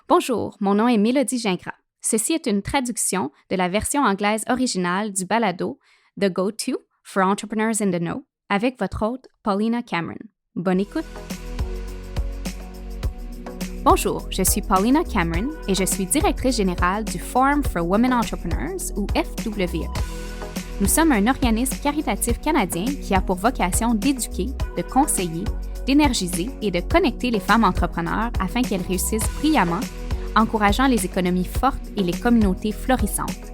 Bonjour, mon nom est Mélodie Gingras. Ceci est une traduction de la version anglaise originale du balado The Go-To for Entrepreneurs in the Know avec votre hôte Paulina Cameron. Bonne écoute! Bonjour, je suis Paulina Cameron et je suis directrice générale du Forum for Women Entrepreneurs ou FWE. Nous sommes un organisme caritatif canadien qui a pour vocation d'éduquer, de conseiller, d'énergiser et de connecter les femmes entrepreneurs afin qu'elles réussissent brillamment, encourageant les économies fortes et les communautés florissantes.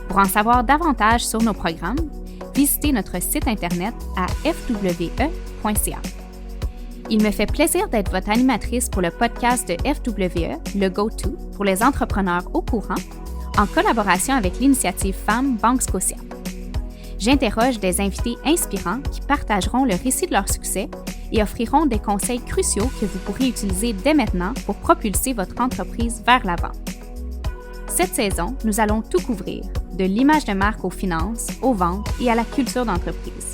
Pour en savoir davantage sur nos programmes, visitez notre site internet à fwe.ca. Il me fait plaisir d'être votre animatrice pour le podcast de FWE, le Go-To, pour les entrepreneurs au courant, en collaboration avec l'initiative Femmes Banque Scotia. J'interroge des invités inspirants qui partageront le récit de leur succès et offriront des conseils cruciaux que vous pourrez utiliser dès maintenant pour propulser votre entreprise vers l'avant. Cette saison, nous allons tout couvrir, de l'image de marque aux finances, aux ventes et à la culture d'entreprise.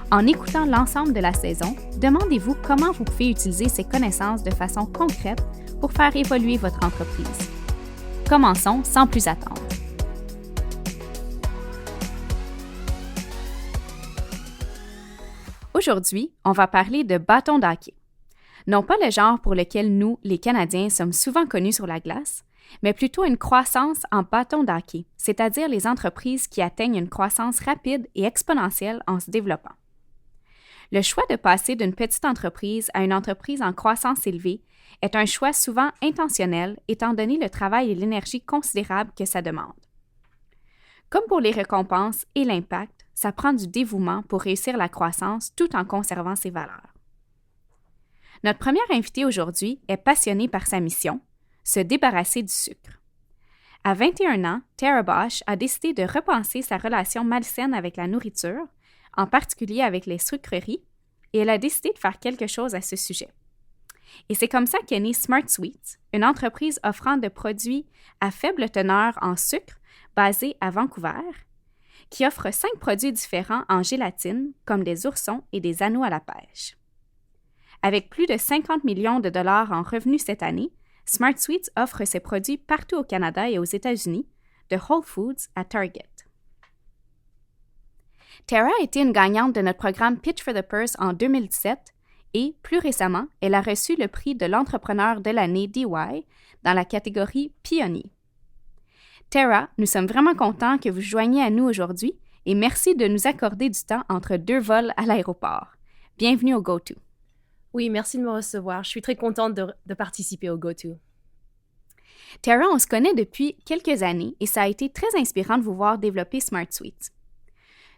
En écoutant l'ensemble de la saison, demandez-vous comment vous pouvez utiliser ces connaissances de façon concrète pour faire évoluer votre entreprise. Commençons sans plus attendre. Aujourd'hui, on va parler de bâton d'hockey. Non pas le genre pour lequel nous, les Canadiens, sommes souvent connus sur la glace, mais plutôt une croissance en bâton d'hockey, c'est-à-dire les entreprises qui atteignent une croissance rapide et exponentielle en se développant. Le choix de passer d'une petite entreprise à une entreprise en croissance élevée est un choix souvent intentionnel étant donné le travail et l'énergie considérables que ça demande. Comme pour les récompenses et l'impact, ça prend du dévouement pour réussir la croissance tout en conservant ses valeurs. Notre première invitée aujourd'hui est passionnée par sa mission, se débarrasser du sucre. À 21 ans, Tara Bosch a décidé de repenser sa relation malsaine avec la nourriture, en particulier avec les sucreries, et elle a décidé de faire quelque chose à ce sujet. Et c'est comme ça qu'est née Smart Sweets, une entreprise offrant de produits à faible teneur en sucre basée à Vancouver, qui offre 5 produits différents en gélatine, comme des oursons et des anneaux à la pêche. Avec plus de 50 millions de dollars en revenus cette année, Smart Sweets offre ses produits partout au Canada et aux États-Unis, de Whole Foods à Target. Tara a été une gagnante de notre programme Pitch for the Purse en 2017 et, plus récemment, elle a reçu le prix de l'entrepreneur de l'année DY dans la catégorie Pionnier. Tara, nous sommes vraiment contents que vous joigniez à nous aujourd'hui et merci de nous accorder du temps entre 2 vols à l'aéroport. Bienvenue au Go-To. Oui, merci de me recevoir. Je suis très contente de participer au Go-To. Tara, on se connaît depuis quelques années et ça a été très inspirant de vous voir développer Smart Sweets.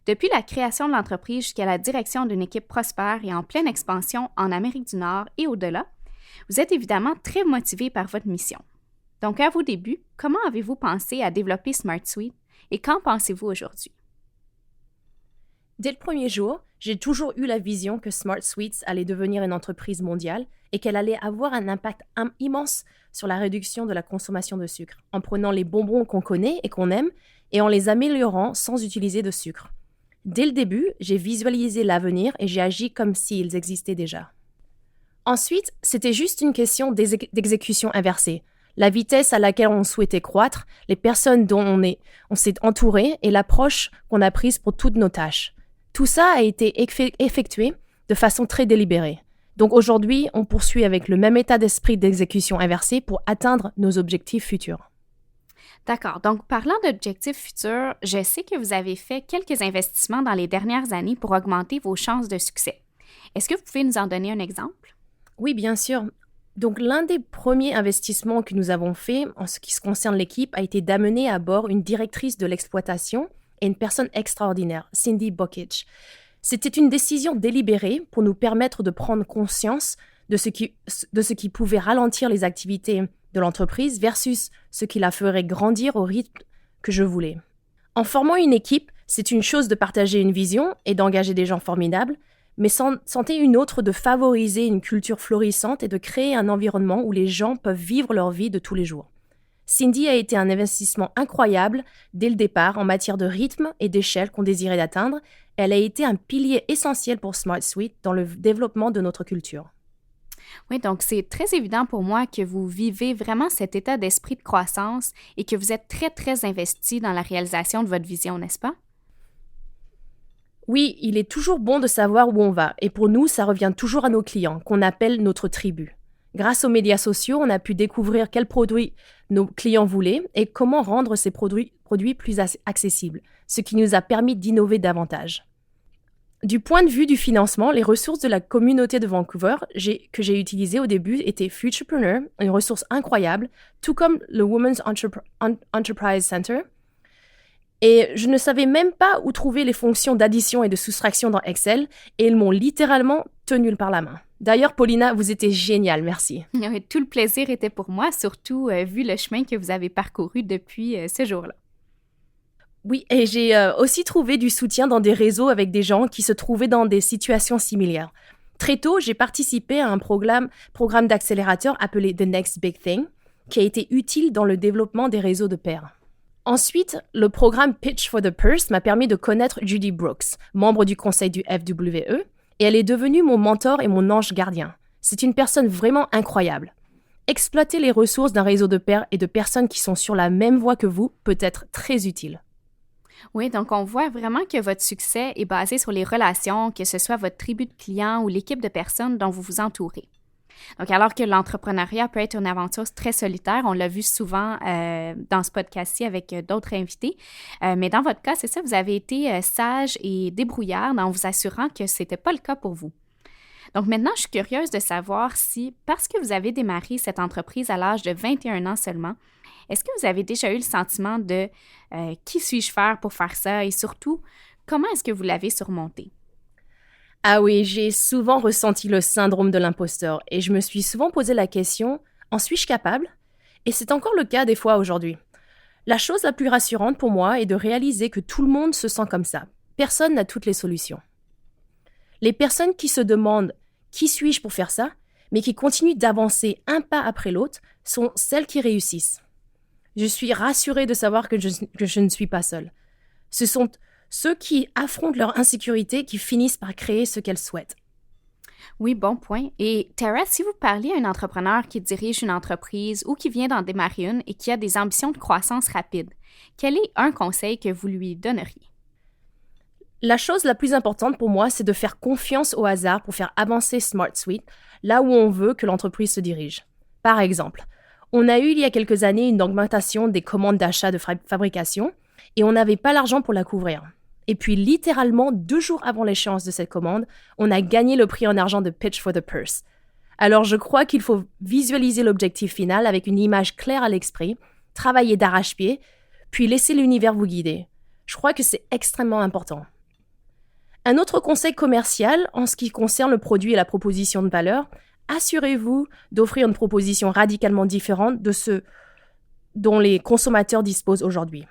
Depuis la création de l'entreprise jusqu'à la direction d'une équipe prospère et en pleine expansion en Amérique du Nord et au-delà, vous êtes évidemment très motivé par votre mission. Donc, à vos débuts, comment avez-vous pensé à développer Smart Sweets et qu'en pensez-vous aujourd'hui? Dès le premier jour, j'ai toujours eu la vision que Smart Sweets allait devenir une entreprise mondiale et qu'elle allait avoir un impact immense sur la réduction de la consommation de sucre, en prenant les bonbons qu'on connaît et qu'on aime et en les améliorant sans utiliser de sucre. Dès le début, j'ai visualisé l'avenir et j'ai agi comme s'ils existaient déjà. Ensuite, c'était juste une question d'exécution inversée. La vitesse à laquelle on souhaitait croître, les personnes dont on s'est entouré et l'approche qu'on a prise pour toutes nos tâches. Tout ça a été effectué de façon très délibérée. Donc aujourd'hui, on poursuit avec le même état d'esprit d'exécution inversée pour atteindre nos objectifs futurs. D'accord. Donc, parlant d'objectifs futurs, je sais que vous avez fait quelques investissements dans les dernières années pour augmenter vos chances de succès. Est-ce que vous pouvez nous en donner un exemple? Oui, bien sûr. Donc, l'un des premiers investissements que nous avons fait en ce qui concerne l'équipe a été d'amener à bord une directrice de l'exploitation et une personne extraordinaire, Cindy Bokic. C'était une décision délibérée pour nous permettre de prendre conscience de ce qui pouvait ralentir les activités de l'entreprise versus ce qui la ferait grandir au rythme que je voulais. En formant une équipe, c'est une chose de partager une vision et d'engager des gens formidables, mais c'en est une autre de favoriser une culture florissante et de créer un environnement où les gens peuvent vivre leur vie de tous les jours. Cindy a été un investissement incroyable dès le départ en matière de rythme et d'échelle qu'on désirait atteindre. Elle a été un pilier essentiel pour Smart Sweets dans le développement de notre culture. Oui, donc c'est très évident pour moi que vous vivez vraiment cet état d'esprit de croissance et que vous êtes très, très investi dans la réalisation de votre vision, n'est-ce pas? Oui, il est toujours bon de savoir où on va, et pour nous, ça revient toujours à nos clients, qu'on appelle notre tribu. Grâce aux médias sociaux, on a pu découvrir quels produits nos clients voulaient et comment rendre ces produits plus accessibles, ce qui nous a permis d'innover davantage. Du point de vue du financement, les ressources de la communauté de Vancouver que j'ai utilisées au début étaient Futurepreneur, une ressource incroyable, tout comme le Women's Enterprise Center. Et je ne savais même pas où trouver les fonctions d'addition et de soustraction dans Excel, et ils m'ont littéralement tenu par la main. D'ailleurs, Paulina, vous étiez géniale, merci. Tout le plaisir était pour moi, surtout vu le chemin que vous avez parcouru depuis ce jour-là. Oui, et j'ai aussi trouvé du soutien dans des réseaux avec des gens qui se trouvaient dans des situations similaires. Très tôt, j'ai participé à un programme d'accélérateur appelé The Next Big Thing, qui a été utile dans le développement des réseaux de pairs. Ensuite, le programme Pitch for the Purse m'a permis de connaître Judy Brooks, membre du conseil du FWE, et elle est devenue mon mentor et mon ange gardien. C'est une personne vraiment incroyable. Exploiter les ressources d'un réseau de pairs et de personnes qui sont sur la même voie que vous peut être très utile. Oui, donc on voit vraiment que votre succès est basé sur les relations, que ce soit votre tribu de clients ou l'équipe de personnes dont vous vous entourez. Donc, alors que l'entrepreneuriat peut être une aventure très solitaire, on l'a vu souvent dans ce podcast-ci avec d'autres invités, mais dans votre cas, c'est ça, vous avez été sage et débrouillard en vous assurant que ce n'était pas le cas pour vous. Donc maintenant, je suis curieuse de savoir si, parce que vous avez démarré cette entreprise à l'âge de 21 ans seulement, est-ce que vous avez déjà eu le sentiment de qui suis-je faire pour faire ça et surtout, comment est-ce que vous l'avez surmonté? Ah oui, j'ai souvent ressenti le syndrome de l'imposteur et je me suis souvent posé la question, en suis-je capable? Et c'est encore le cas des fois aujourd'hui. La chose la plus rassurante pour moi est de réaliser que tout le monde se sent comme ça. Personne n'a toutes les solutions. Les personnes qui se demandent qui suis-je pour faire ça, mais qui continuent d'avancer un pas après l'autre, sont celles qui réussissent. Je suis rassurée de savoir que je ne suis pas seule. Ce sont ceux qui affrontent leur insécurité qui finissent par créer ce qu'elles souhaitent. Oui, bon point. Et Tara, si vous parliez à un entrepreneur qui dirige une entreprise ou qui vient d'en démarrer une et qui a des ambitions de croissance rapide, quel est un conseil que vous lui donneriez? La chose la plus importante pour moi, c'est de faire confiance au hasard pour faire avancer SmartSuite là où on veut que l'entreprise se dirige. Par exemple, on a eu il y a quelques années une augmentation des commandes d'achat de fabrication et on n'avait pas l'argent pour la couvrir. Et puis littéralement 2 jours avant l'échéance de cette commande, on a gagné le prix en argent de Pitch for the Purse. Alors je crois qu'il faut visualiser l'objectif final avec une image claire à l'esprit, travailler d'arrache-pied, puis laisser l'univers vous guider. Je crois que c'est extrêmement important. Un autre conseil commercial en ce qui concerne le produit et la proposition de valeur, assurez-vous d'offrir une proposition radicalement différente de ce dont les consommateurs disposent aujourd'hui.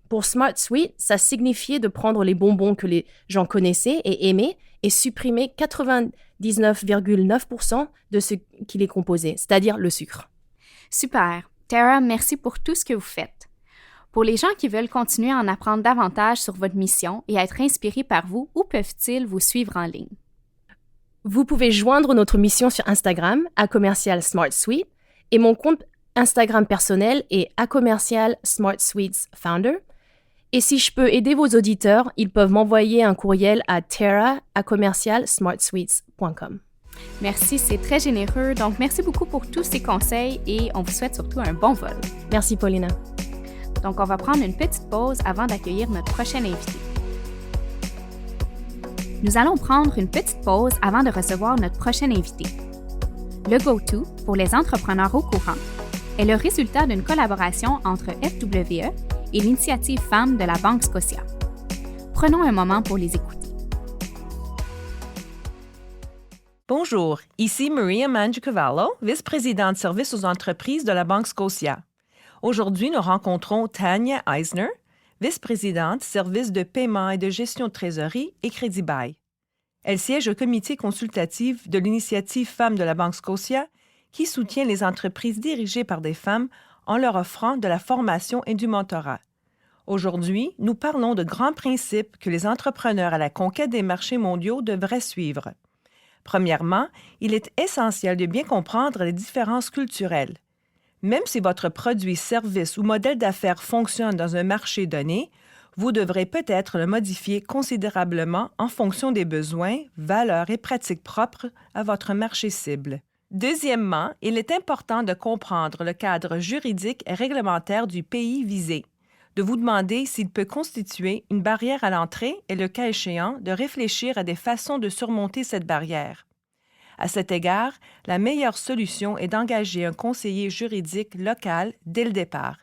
Pour SmartSuite, ça signifiait de prendre les bonbons que les gens connaissaient et aimaient et supprimer 99,9% de ce qui les composait, c'est-à-dire le sucre. Super. Tara, merci pour tout ce que vous faites. Pour les gens qui veulent continuer à en apprendre davantage sur votre mission et être inspirés par vous, où peuvent-ils vous suivre en ligne? Vous pouvez joindre notre mission sur Instagram, @SmartSuite, et mon compte Instagram personnel est @SmartSuitesFounder. Et si je peux aider vos auditeurs, ils peuvent m'envoyer un courriel à tara@smartsuites.com. Merci, c'est très généreux. Donc, merci beaucoup pour tous ces conseils et on vous souhaite surtout un bon vol. Merci, Paulina. Donc, on va prendre une petite pause avant d'accueillir notre prochain invité. Nous allons prendre une petite pause avant de recevoir notre prochain invité. Le Go-To, pour les entrepreneurs au courant, est le résultat d'une collaboration entre FWE et l'initiative Femmes de la Banque Scotia. Prenons un moment pour les écouter. Bonjour, ici Maria Mangiacavallo, vice-présidente service aux entreprises de la Banque Scotia. Aujourd'hui, nous rencontrons Tanya Eisner, vice-présidente service de paiement et de gestion de trésorerie et Crédit Bail. Elle siège au comité consultatif de l'initiative Femmes de la Banque Scotia qui soutient les entreprises dirigées par des femmes en leur offrant de la formation et du mentorat. Aujourd'hui, nous parlons de grands principes que les entrepreneurs à la conquête des marchés mondiaux devraient suivre. Premièrement, il est essentiel de bien comprendre les différences culturelles. Même si votre produit, service ou modèle d'affaires fonctionne dans un marché donné, vous devrez peut-être le modifier considérablement en fonction des besoins, valeurs et pratiques propres à votre marché cible. Deuxièmement, il est important de comprendre le cadre juridique et réglementaire du pays visé, de vous demander s'il peut constituer une barrière à l'entrée et, le cas échéant, de réfléchir à des façons de surmonter cette barrière. À cet égard, la meilleure solution est d'engager un conseiller juridique local dès le départ.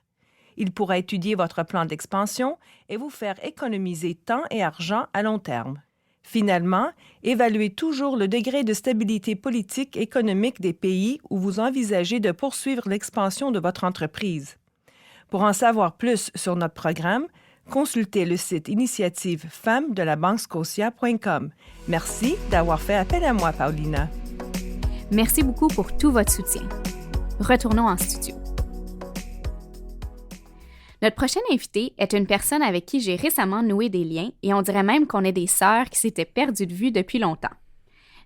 Il pourra étudier votre plan d'expansion et vous faire économiser temps et argent à long terme. Finalement, évaluez toujours le degré de stabilité politique et économique des pays où vous envisagez de poursuivre l'expansion de votre entreprise. Pour en savoir plus sur notre programme, consultez le site Initiative Femmes de la Banque Scotia.com. Merci d'avoir fait appel à moi, Paulina. Merci beaucoup pour tout votre soutien. Retournons en studio. Notre prochaine invitée est une personne avec qui j'ai récemment noué des liens et on dirait même qu'on est des sœurs qui s'étaient perdues de vue depuis longtemps.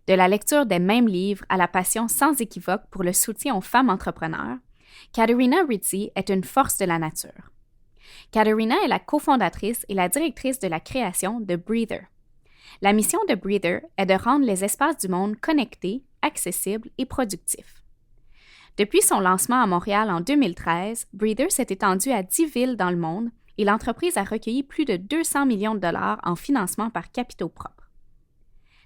De la lecture des mêmes livres à la passion sans équivoque pour le soutien aux femmes entrepreneurs, Katerina Rizzi est une force de la nature. Katerina est la cofondatrice et la directrice de la création de Breather. La mission de Breather est de rendre les espaces du monde connectés, accessibles et productifs. Depuis son lancement à Montréal en 2013, Breather s'est étendu à 10 villes dans le monde et l'entreprise a recueilli plus de 200 millions de dollars en financement par capitaux propres.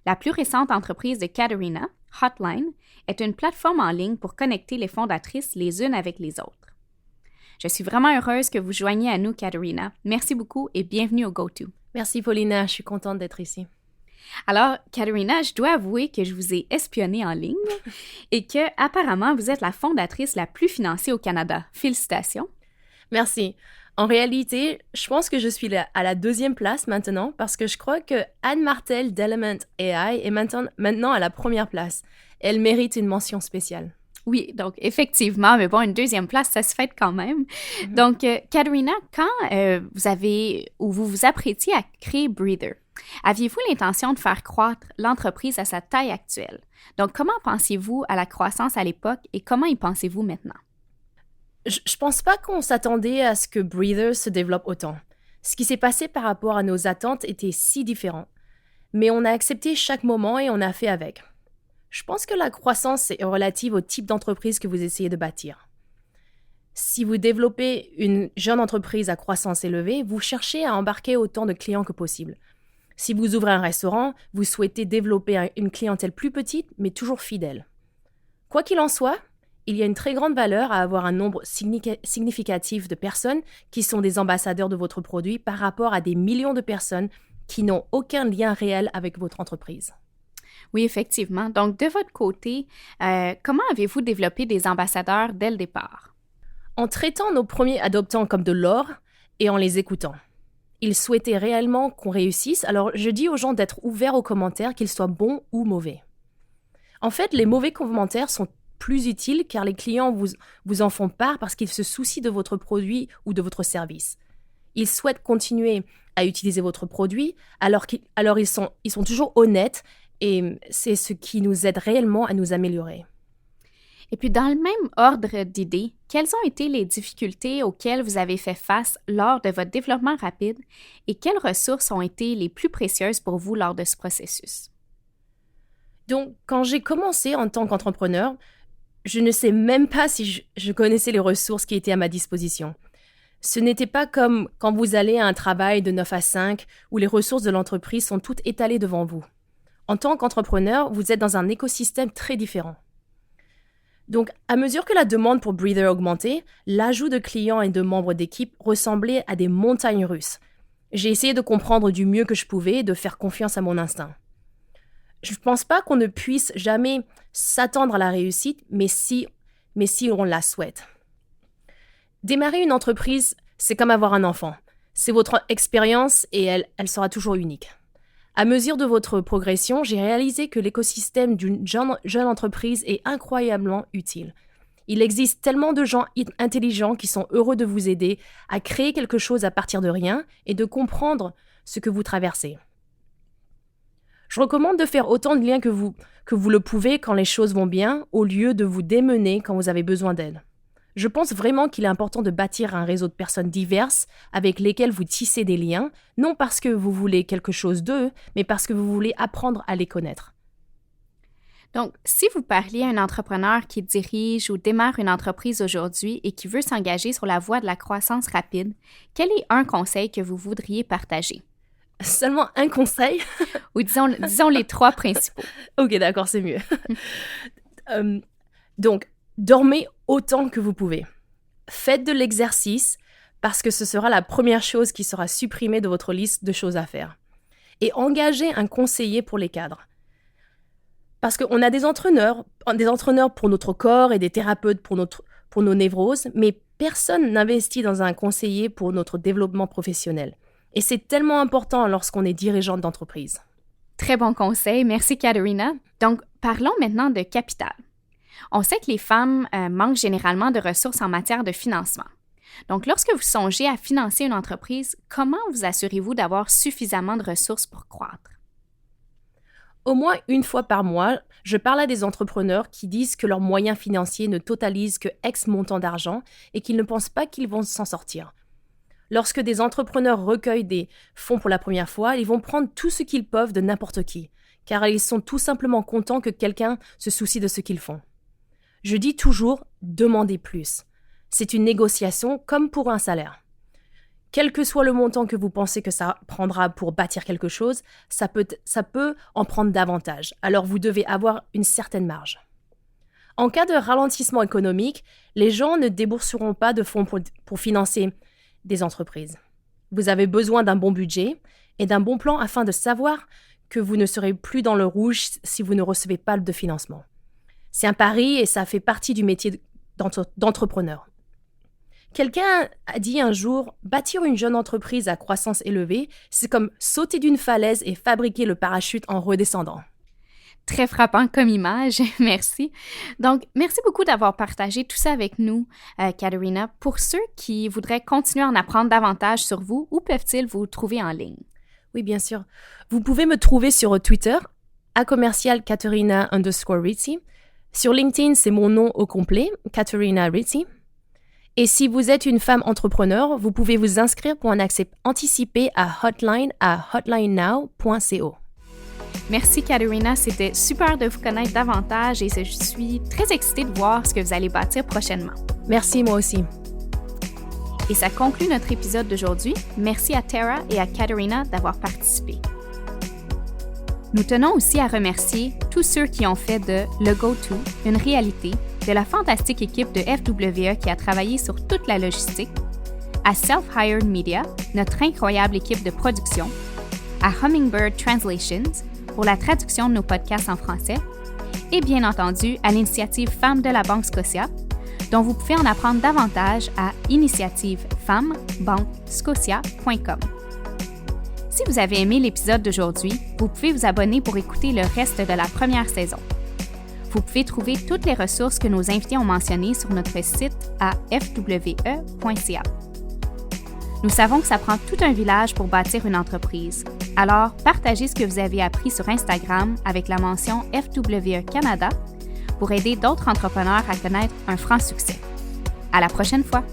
La plus récente entreprise de Katerina, Hotline, est une plateforme en ligne pour connecter les fondatrices les unes avec les autres. Je suis vraiment heureuse que vous joigniez à nous, Katerina. Merci beaucoup et bienvenue au GoTo. Merci Paulina, je suis contente d'être ici. Alors, Katerina, je dois avouer que je vous ai espionnée en ligne et que, apparemment, vous êtes la fondatrice la plus financée au Canada. Félicitations. Merci. En réalité, je pense que je suis à la 2e place maintenant parce que je crois que Anne Martel d'Element AI est maintenant à la 1re place. Elle mérite une mention spéciale. Oui, donc effectivement, mais bon, une 2e place, ça se fête quand même. Donc, Katerina, quand vous vous apprêtiez à créer Breather, aviez-vous l'intention de faire croître l'entreprise à sa taille actuelle? Donc, comment pensiez-vous à la croissance à l'époque et comment y pensez-vous maintenant? Je pense pas qu'on s'attendait à ce que Breather se développe autant. Ce qui s'est passé par rapport à nos attentes était si différent. Mais on a accepté chaque moment et on a fait avec. Je pense que la croissance est relative au type d'entreprise que vous essayez de bâtir. Si vous développez une jeune entreprise à croissance élevée, vous cherchez à embarquer autant de clients que possible. Si vous ouvrez un restaurant, vous souhaitez développer une clientèle plus petite, mais toujours fidèle. Quoi qu'il en soit, il y a une très grande valeur à avoir un nombre significatif de personnes qui sont des ambassadeurs de votre produit par rapport à des millions de personnes qui n'ont aucun lien réel avec votre entreprise. Oui, effectivement. Donc, de votre côté, comment avez-vous développé des ambassadeurs dès le départ? En traitant nos premiers adoptants comme de l'or et en les écoutant. Ils souhaitaient réellement qu'on réussisse, alors je dis aux gens d'être ouverts aux commentaires, qu'ils soient bons ou mauvais. En fait, les mauvais commentaires sont plus utiles car les clients vous en font part parce qu'ils se soucient de votre produit ou de votre service. Ils souhaitent continuer à utiliser votre produit, alors ils sont toujours honnêtes et c'est ce qui nous aide réellement à nous améliorer. Et puis, dans le même ordre d'idées, quelles ont été les difficultés auxquelles vous avez fait face lors de votre développement rapide et quelles ressources ont été les plus précieuses pour vous lors de ce processus? Donc, quand j'ai commencé en tant qu'entrepreneur, je ne sais même pas si je connaissais les ressources qui étaient à ma disposition. Ce n'était pas comme quand vous allez à un travail de 9 à 5 où les ressources de l'entreprise sont toutes étalées devant vous. En tant qu'entrepreneur, vous êtes dans un écosystème très différent. Donc, à mesure que la demande pour Breather augmentait, l'ajout de clients et de membres d'équipe ressemblait à des montagnes russes. J'ai essayé de comprendre du mieux que je pouvais et de faire confiance à mon instinct. Je ne pense pas qu'on ne puisse jamais s'attendre à la réussite, mais si on la souhaite. Démarrer une entreprise, c'est comme avoir un enfant. C'est votre expérience et elle sera toujours unique. À mesure de votre progression, j'ai réalisé que l'écosystème d'une jeune entreprise est incroyablement utile. Il existe tellement de gens intelligents qui sont heureux de vous aider à créer quelque chose à partir de rien et de comprendre ce que vous traversez. Je recommande de faire autant de liens que vous le pouvez quand les choses vont bien, au lieu de vous démener quand vous avez besoin d'aide. Je pense vraiment qu'il est important de bâtir un réseau de personnes diverses avec lesquelles vous tissez des liens, non parce que vous voulez quelque chose d'eux, mais parce que vous voulez apprendre à les connaître. Donc, si vous parliez à un entrepreneur qui dirige ou démarre une entreprise aujourd'hui et qui veut s'engager sur la voie de la croissance rapide, quel est un conseil que vous voudriez partager? Seulement un conseil? Ou disons les 3 principaux. Ok, d'accord, c'est mieux. Donc, dormez autant que vous pouvez. Faites de l'exercice parce que ce sera la première chose qui sera supprimée de votre liste de choses à faire. Et engagez un conseiller pour les cadres. Parce qu'on a des entraîneurs pour notre corps et des thérapeutes pour nos névroses, mais personne n'investit dans un conseiller pour notre développement professionnel. Et c'est tellement important lorsqu'on est dirigeante d'entreprise. Très bon conseil. Merci, Katerina. Donc, parlons maintenant de capital. On sait que les femmes manquent généralement de ressources en matière de financement. Donc, lorsque vous songez à financer une entreprise, comment vous assurez-vous d'avoir suffisamment de ressources pour croître? Au moins une fois par mois, je parle à des entrepreneurs qui disent que leurs moyens financiers ne totalisent que X montant d'argent et qu'ils ne pensent pas qu'ils vont s'en sortir. Lorsque des entrepreneurs recueillent des fonds pour la première fois, ils vont prendre tout ce qu'ils peuvent de n'importe qui, car ils sont tout simplement contents que quelqu'un se soucie de ce qu'ils font. Je dis toujours « demandez plus ». C'est une négociation comme pour un salaire. Quel que soit le montant que vous pensez que ça prendra pour bâtir quelque chose, ça peut en prendre davantage. Alors vous devez avoir une certaine marge. En cas de ralentissement économique, les gens ne débourseront pas de fonds pour financer des entreprises. Vous avez besoin d'un bon budget et d'un bon plan afin de savoir que vous ne serez plus dans le rouge si vous ne recevez pas de financement. C'est un pari et ça fait partie du métier d'entrepreneur. Quelqu'un a dit un jour, bâtir une jeune entreprise à croissance élevée, c'est comme sauter d'une falaise et fabriquer le parachute en redescendant. Très frappant comme image, merci. Donc, merci beaucoup d'avoir partagé tout ça avec nous, Katerina. Pour ceux qui voudraient continuer à en apprendre davantage sur vous, où peuvent-ils vous trouver en ligne? Oui, bien sûr. Vous pouvez me trouver sur Twitter, @Katerina_Rizzi. Sur LinkedIn, c'est mon nom au complet, Katerina Rizzi. Et si vous êtes une femme entrepreneur, vous pouvez vous inscrire pour un accès anticipé à hotlinenow.co. Merci, Katerina. C'était super de vous connaître davantage et je suis très excitée de voir ce que vous allez bâtir prochainement. Merci, moi aussi. Et ça conclut notre épisode d'aujourd'hui. Merci à Tara et à Katerina d'avoir participé. Nous tenons aussi à remercier tous ceux qui ont fait de Le Go-To une réalité, de la fantastique équipe de FWE qui a travaillé sur toute la logistique, à Self-Hired Media, notre incroyable équipe de production, à Hummingbird Translations pour la traduction de nos podcasts en français, et bien entendu à l'initiative Femmes de la Banque Scotia, dont vous pouvez en apprendre davantage à initiativefemmesbanquescotia.com. Si vous avez aimé l'épisode d'aujourd'hui, vous pouvez vous abonner pour écouter le reste de la première saison. Vous pouvez trouver toutes les ressources que nos invités ont mentionnées sur notre site à fwe.ca. Nous savons que ça prend tout un village pour bâtir une entreprise. Alors, partagez ce que vous avez appris sur Instagram avec la mention FWE Canada pour aider d'autres entrepreneurs à connaître un franc succès. À la prochaine fois!